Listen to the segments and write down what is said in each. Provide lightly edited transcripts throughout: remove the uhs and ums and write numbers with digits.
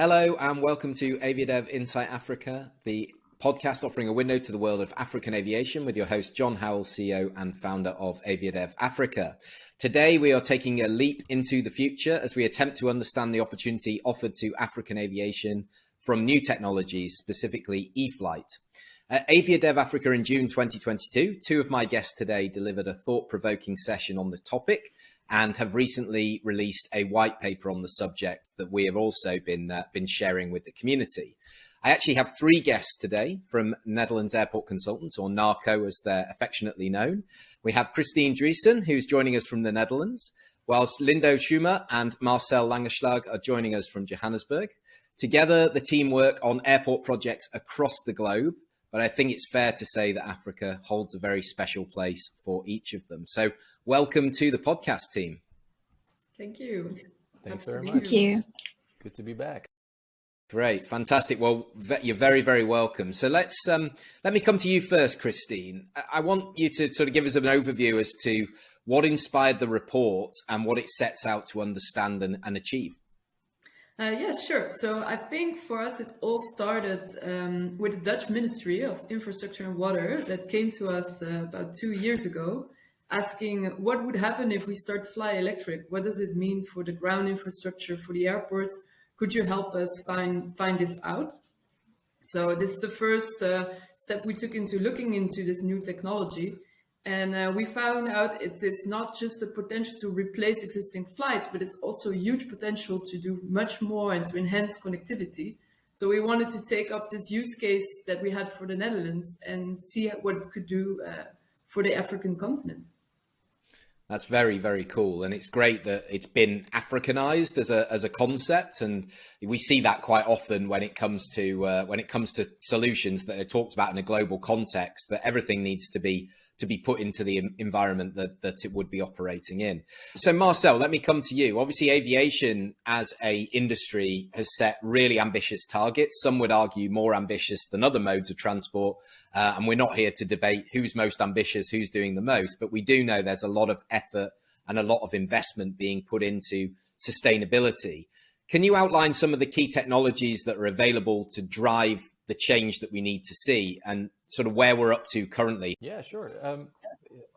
Hello and welcome to AviaDev Insight Africa, the podcast offering a window to the world of African aviation with your host, John Howell, CEO and founder of AviaDev Africa. Today, we are taking a leap into the future as we attempt to understand the opportunity offered to African aviation from new technologies, specifically e-flight. At AviaDev Africa in June 2022, two of my guests today delivered a thought-provoking session on the topic and have recently released a white paper on the subject that we have also been sharing with the community. I actually have three guests today from Netherlands Airport Consultants, or NARCO as they're affectionately known. We have Christine Driessen, who's joining us from the Netherlands, whilst Lindo Schumer and Marcel Langeslag are joining us from Johannesburg. Together, the team work on airport projects across the globe, but I think it's fair to say that Africa holds a very special place for each of them. So welcome to the podcast team. Thank you. Thanks very much. Thank you. Good to be back. Great, fantastic. Well, you're very, very welcome. So let me come to you first, Christine. I want you to sort of give us an overview as to what inspired the report and what it sets out to understand and achieve. Yes, sure. So I think for us, it all started with the Dutch Ministry of Infrastructure and Water that came to us about 2 years ago, asking what would happen if we start to fly electric? What does it mean for the ground infrastructure, for the airports? Could you help us find this out? So this is the first step we took into looking into this new technology. And we found out it's not just the potential to replace existing flights, but it's also huge potential to do much more and to enhance connectivity. So we wanted to take up this use case that we had for the Netherlands and see what it could do for the African continent. That's very, very cool. And it's great that it's been Africanized as a concept. And we see that quite often when it comes to solutions that are talked about in a global context, that everything needs to be put into the environment that it would be operating in. So Marcel, let me come to you. Obviously, aviation as a industry has set really ambitious targets. Some would argue more ambitious than other modes of transport. And we're not here to debate who's most ambitious, who's doing the most, but we do know there's a lot of effort and a lot of investment being put into sustainability. Can you outline some of the key technologies that are available to drive the change that we need to see and sort of where we're up to currently? Yeah, sure.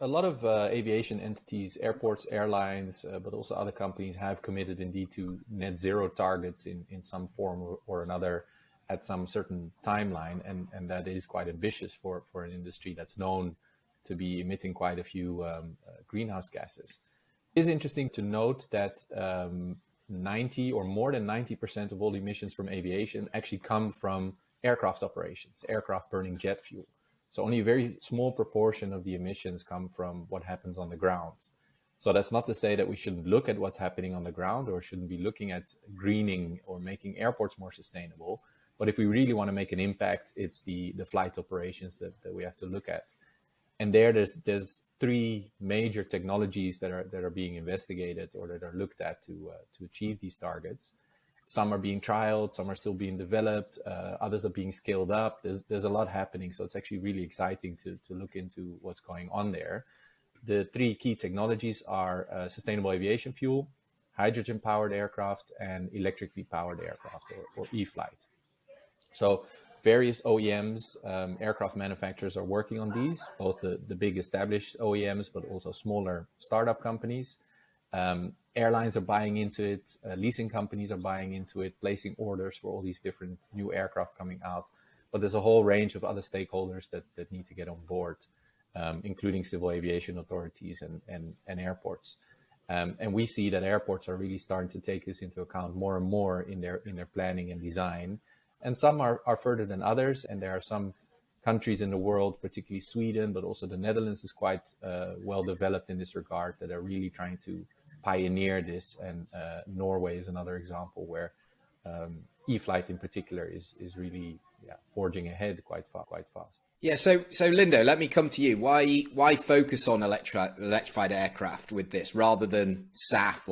A lot of aviation entities, airports, airlines, but also other companies have committed indeed to net zero targets in some form or another at some certain timeline. And that is quite ambitious for an industry that's known to be emitting quite a few greenhouse gases. It is interesting to note that 90 or more than 90% of all emissions from aviation actually come from aircraft operations, aircraft burning jet fuel. So only a very small proportion of the emissions come from what happens on the ground. So that's not to say that we shouldn't look at what's happening on the ground or shouldn't be looking at greening or making airports more sustainable. But if we really want to make an impact, it's the flight operations that we have to look at. And there's three major technologies that are being investigated or that are looked at to achieve these targets. Some are being trialed, some are still being developed, others are being scaled up. There's a lot happening, so it's actually really exciting to look into what's going on there. The three key technologies are sustainable aviation fuel, hydrogen-powered aircraft, and electrically powered aircraft, or e-flight. So various OEMs, aircraft manufacturers are working on these, both the big established OEMs, but also smaller startup companies. Airlines are buying into it, leasing companies are buying into it, placing orders for all these different new aircraft coming out. But there's a whole range of other stakeholders that need to get on board, including civil aviation authorities and airports. And we see that airports are really starting to take this into account more and more in their planning and design. And some are further than others. And there are some countries in the world, particularly Sweden, but also the Netherlands is quite well developed in this regard, that are really trying to pioneer this, and Norway is another example where e-flight in particular is really forging ahead quite fast. Yeah, so Lindo, let me come to you. Why focus on electrified aircraft with this rather than SAF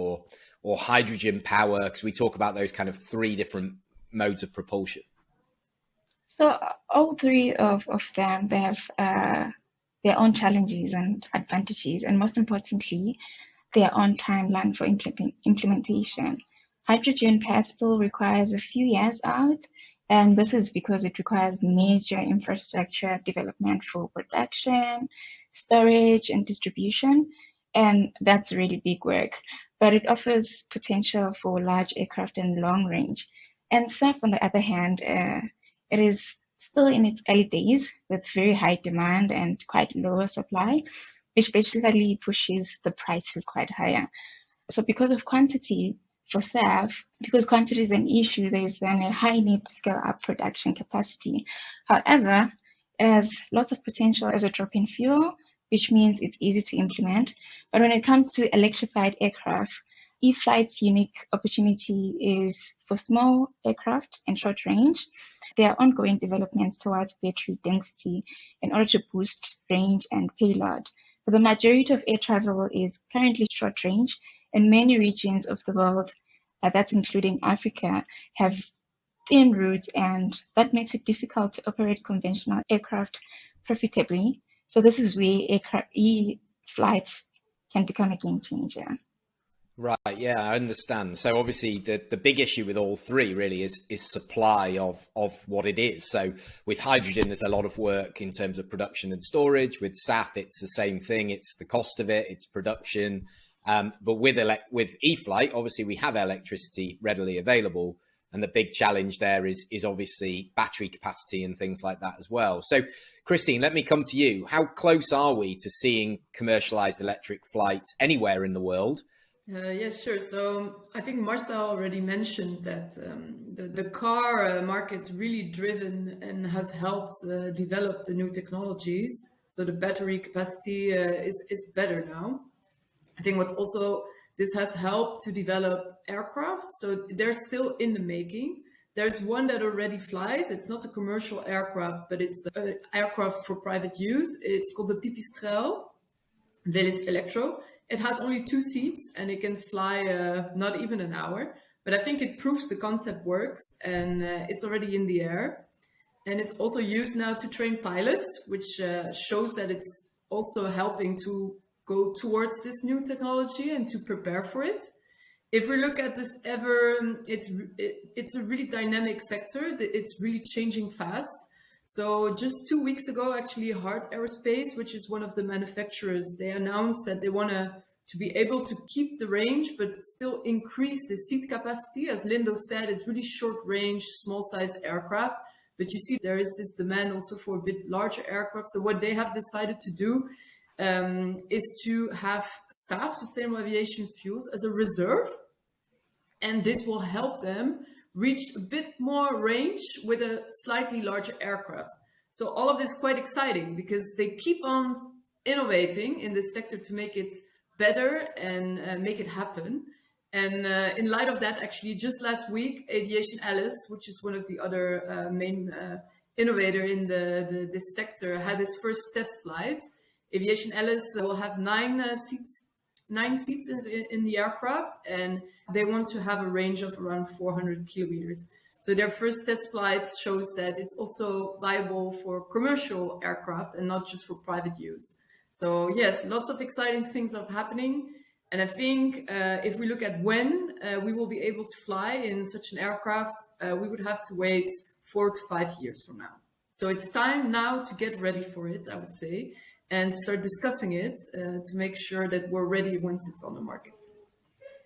or hydrogen power? Because we talk about those kind of three different modes of propulsion. So all three of them, they have their own challenges and advantages, and most importantly, their own timeline for implementation. Hydrogen perhaps still requires a few years out, and this is because it requires major infrastructure development for production, storage, and distribution, and that's really big work. But it offers potential for large aircraft and long range. And SAF, on the other hand, it is still in its early days with very high demand and quite lower supply, which basically pushes the prices quite higher. So because of quantity for SAF, because quantity is an issue, there's then a high need to scale up production capacity. However, it has lots of potential as a drop-in fuel, which means it's easy to implement. But when it comes to electrified aircraft, E-Flight's unique opportunity is for small aircraft and short range. There are ongoing developments towards battery density in order to boost range and payload. But the majority of air travel is currently short range, and many regions of the world, that's including Africa, have thin routes, and that makes it difficult to operate conventional aircraft profitably. So this is where e-flights can become a game changer. Right, yeah, I understand. So obviously the big issue with all three really is supply of what it is. So with hydrogen, there's a lot of work in terms of production and storage. With SAF, it's the same thing. It's the cost of it, it's production. But with E-Flight, obviously we have electricity readily available. And the big challenge there is obviously battery capacity and things like that as well. So Christine, let me come to you. How close are we to seeing commercialized electric flights anywhere in the world? Yes, sure. So I think Marcel already mentioned that the car market really driven and has helped develop the new technologies. So the battery capacity is better now. I think what's also, this has helped to develop aircraft. So they're still in the making. There's one that already flies. It's not a commercial aircraft, but it's an aircraft for private use. It's called the Pipistrel Velis Electro. It has only 2 seats and it can fly not even an hour. But I think it proves the concept works, and it's already in the air. And it's also used now to train pilots, which shows that it's also helping to go towards this new technology and to prepare for it. If we look at this it's a really dynamic sector. It's really changing fast. So just 2 weeks ago, actually, Heart Aerospace, which is one of the manufacturers, they announced that they want to be able to keep the range, but still increase the seat capacity. As Lindo said, it's really short range, small sized aircraft. But you see, there is this demand also for a bit larger aircraft. So what they have decided to do is to have SAF, sustainable aviation fuels, as a reserve. And this will help them reach a bit more range with a slightly larger aircraft. So all of this is quite exciting because they keep on innovating in this sector to make it better and make it happen. And in light of that, actually, just last week, Aviation Alice, which is one of the other main innovator in this sector, had its first test flight. Aviation Alice will have 9 seats in the aircraft, and they want to have a range of around 400 kilometers. So their first test flight shows that it's also viable for commercial aircraft and not just for private use. So yes, lots of exciting things are happening. And I think if we look at when we will be able to fly in such an aircraft, we would have to wait 4 to 5 years from now. So it's time now to get ready for it, I would say, and start discussing it to make sure that we're ready once it's on the market.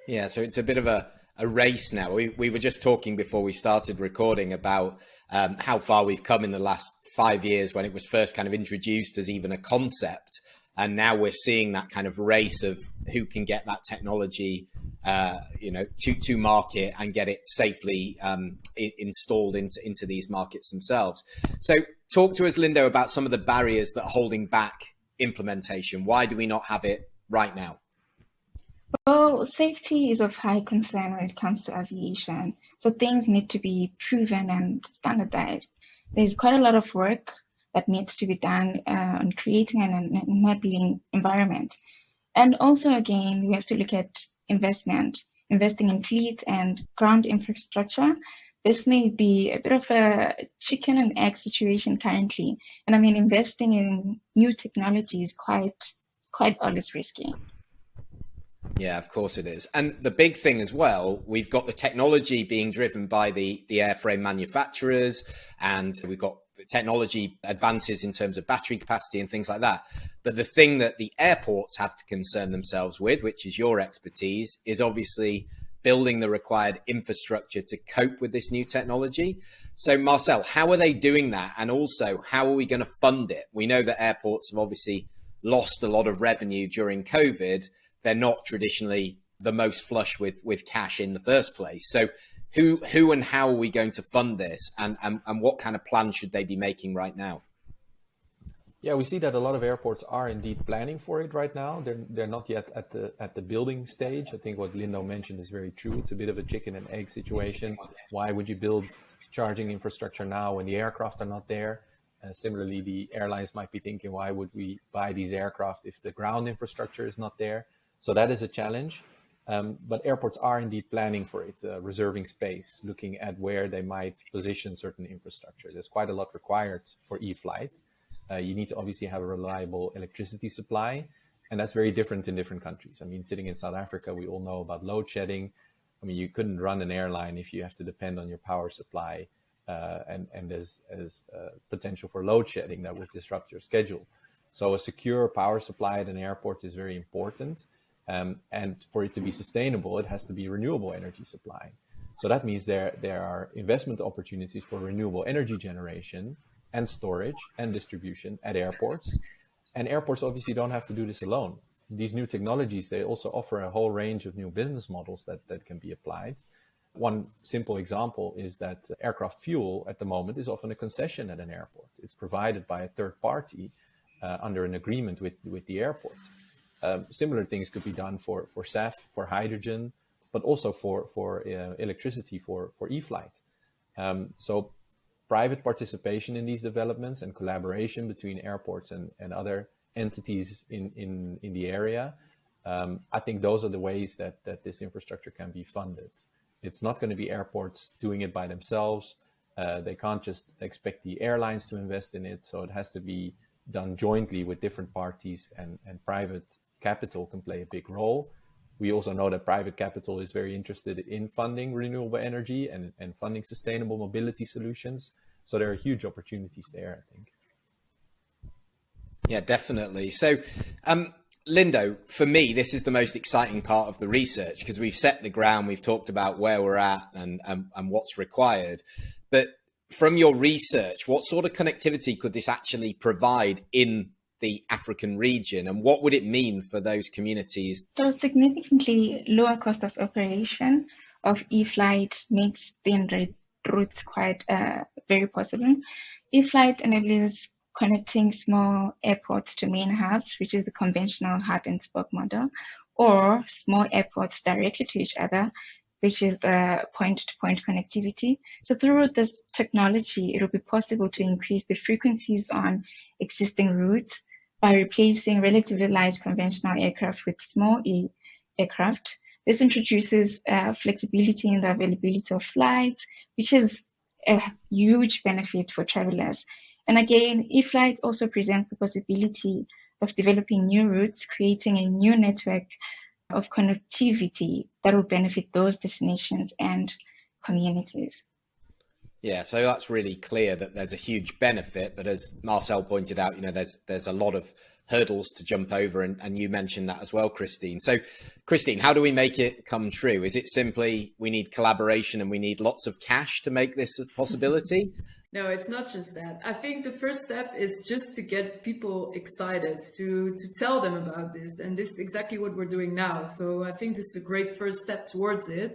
Yeah, so it's a bit of a race now. We were just talking before we started recording about how far we've come in the last 5 years when it was first kind of introduced as even a concept. And now we're seeing that kind of race of who can get that technology, to market and get it safely installed into these markets themselves. So talk to us, Lindo, about some of the barriers that are holding back implementation. Why do we not have it right now? Well, safety is of high concern when it comes to aviation. So things need to be proven and standardized. There's quite a lot of work that needs to be done on creating an enabling environment. And also, again, we have to look at investing in fleet and ground infrastructure. This may be a bit of a chicken and egg situation currently. And I mean, investing in new technology is quite always risky. Yeah, of course it is. And the big thing as well, we've got the technology being driven by the airframe manufacturers, and we've got technology advances in terms of battery capacity and things like that. But the thing that the airports have to concern themselves with, which is your expertise, is obviously building the required infrastructure to cope with this new technology. So Marcel, how are they doing that? And also, how are we going to fund it? We know that airports have obviously lost a lot of revenue during COVID. They're not traditionally the most flush with cash in the first place. So who and how are we going to fund this, and what kind of plans should they be making right now? Yeah, we see that a lot of airports are indeed planning for it right now. They're not yet at the building stage. I think what Lindo mentioned is very true. It's a bit of a chicken and egg situation. Why would you build charging infrastructure now when the aircraft are not there? Similarly, the airlines might be thinking, why would we buy these aircraft if the ground infrastructure is not there? So that is a challenge. But airports are indeed planning for it, reserving space, looking at where they might position certain infrastructure. There's quite a lot required for e-flight. You need to obviously have a reliable electricity supply, and that's very different in different countries. I mean, sitting in South Africa, we all know about load shedding. I mean, you couldn't run an airline if you have to depend on your power supply, and there's potential for load shedding that would disrupt your schedule. So a secure power supply at an airport is very important. And for it to be sustainable, it has to be renewable energy supply. So that means there are investment opportunities for renewable energy generation and storage and distribution at airports. And airports obviously don't have to do this alone. These new technologies, they also offer a whole range of new business models that can be applied. One simple example is that aircraft fuel at the moment is often a concession at an airport. It's provided by a third party under an agreement with the airport. Similar things could be done for SAF, for hydrogen, but also for electricity for e-flight. So private participation in these developments and collaboration between airports and other entities in the area, I think those are the ways that this infrastructure can be funded. It's not going to be airports doing it by themselves. They can't just expect the airlines to invest in it. So it has to be done jointly with different parties, and private capital can play a big role. We also know that private capital is very interested in funding renewable energy and funding sustainable mobility solutions. So there are huge opportunities there, I think. Yeah, definitely. So, Lindo, for me, this is the most exciting part of the research, because we've set the ground, we've talked about where we're at and what's required. But from your research, what sort of connectivity could this actually provide in the African region, and what would it mean for those communities? So significantly lower cost of operation of e-flight makes the routes quite very possible. E-flight enables connecting small airports to main hubs, which is the conventional hub and spoke model, or small airports directly to each other, which is the point-to-point connectivity. So through this technology, it will be possible to increase the frequencies on existing routes by replacing relatively light conventional aircraft with small aircraft. This introduces flexibility in the availability of flights, which is a huge benefit for travelers. And again, e-flight also presents the possibility of developing new routes, creating a new network of connectivity that will benefit those destinations and communities. Yeah, so that's really clear that there's a huge benefit, but as Marcel pointed out, there's a lot of hurdles to jump over, and you mentioned that as well, Christine. So, Christine, how do we make it come true? Is it simply we need collaboration and we need lots of cash to make this a possibility? No, it's not just that. I think the first step is just to get people excited, to tell them about this. And this is exactly what we're doing now. So I think this is a great first step towards it.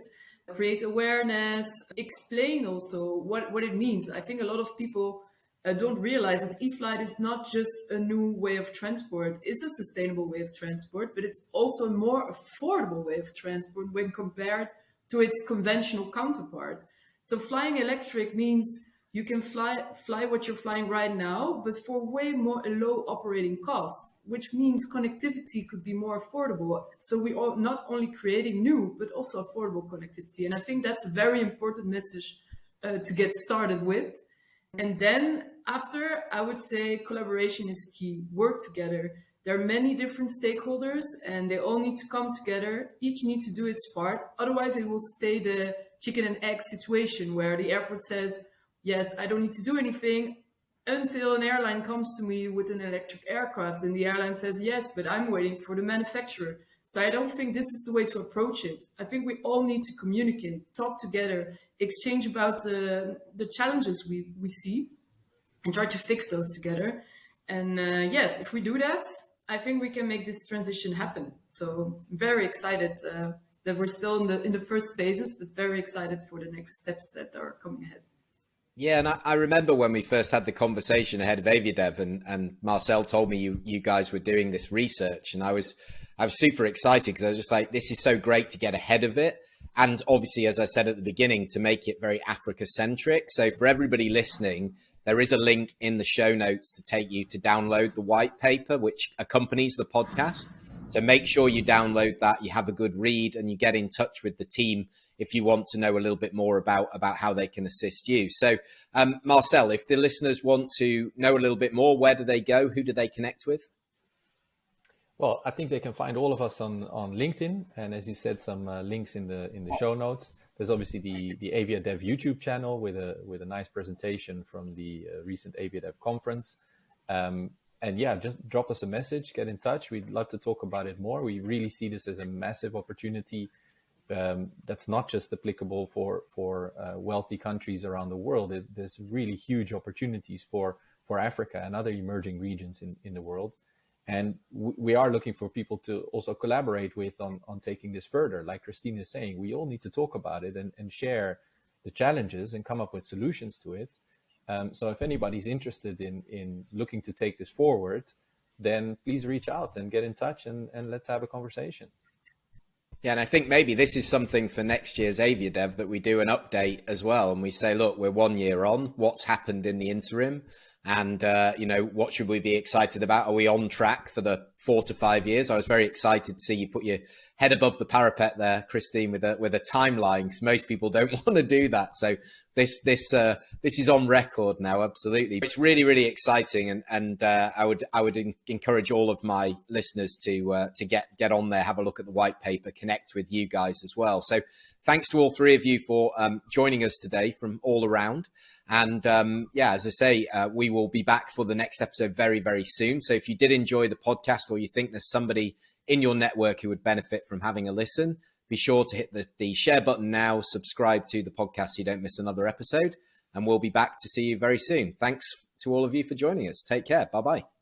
Create awareness, explain also what it means. I think a lot of people don't realize that e-flight is not just a new way of transport. It's a sustainable way of transport, but it's also a more affordable way of transport when compared to its conventional counterpart. So flying electric means you can fly what you're flying right now, but for way more low operating costs, which means connectivity could be more affordable. So we are not only creating new, but also affordable connectivity. And I think that's a very important message to get started with. And then after, I would say collaboration is key. Work together. there are many different stakeholders and they all need to come together. Each need to do its part. Otherwise, it will stay the chicken and egg situation where the airport says, yes, I don't need to do anything until an airline comes to me with an electric aircraft. And the airline says, yes, but I'm waiting for the manufacturer. So I don't think this is the way to approach it. I think we all need to communicate, talk together, exchange about the challenges we see and try to fix those together. And yes, if we do that, I think we can make this transition happen. So I'm very excited that we're still in the first phases, but very excited for the next steps that are coming ahead. Yeah, and I remember when we first had the conversation ahead of AviaDev, and Marcel told me you guys were doing this research, and I was super excited because I was just like, this is so great to get ahead of it. And obviously, as I said at the beginning, to make it very Africa centric. So for everybody listening, there is a link in the show notes to take you to download the white paper, which accompanies the podcast. So make sure you download that, you have a good read, and you get in touch with the team if you want to know a little bit more about how they can assist you. So Marcel, if the listeners want to know a little bit more, where do they go? Who do they connect with? Well, I think they can find all of us on LinkedIn, and as you said, some links in the show notes. There's obviously the AviaDev YouTube channel with a nice presentation from the recent AviaDev conference. And yeah, just drop us a message, get in touch. We'd love to talk about it more. We really see this as a massive opportunity that's not just applicable for wealthy countries around the world. There's really huge opportunities for Africa and other emerging regions in the world. And we are looking for people to also collaborate with on taking this further. Like Christine is saying, we all need to talk about it and share the challenges and come up with solutions to it. So if anybody's interested in looking to take this forward, then please reach out and get in touch and let's have a conversation. Yeah, and I think maybe this is something for next year's AviaDev that we do an update as well. And we say, look, we're 1 year on. What's happened in the interim? And, what should we be excited about? Are we on track for the 4 to 5 years? I was very excited to see you put your head above the parapet there, Christine, with a timeline, because most people don't want to do that. So this is on record now. Absolutely. It's really, really exciting. And I would encourage all of my listeners to get on there, have a look at the white paper, connect with you guys as well. So thanks to all three of you for joining us today from all around. And as I say, we will be back for the next episode very, very soon. So if you did enjoy the podcast, or you think there's somebody in your network who would benefit from having a listen, be sure to hit the share button now, subscribe to the podcast so you don't miss another episode. And we'll be back to see you very soon. Thanks to all of you for joining us. Take care. Bye-bye.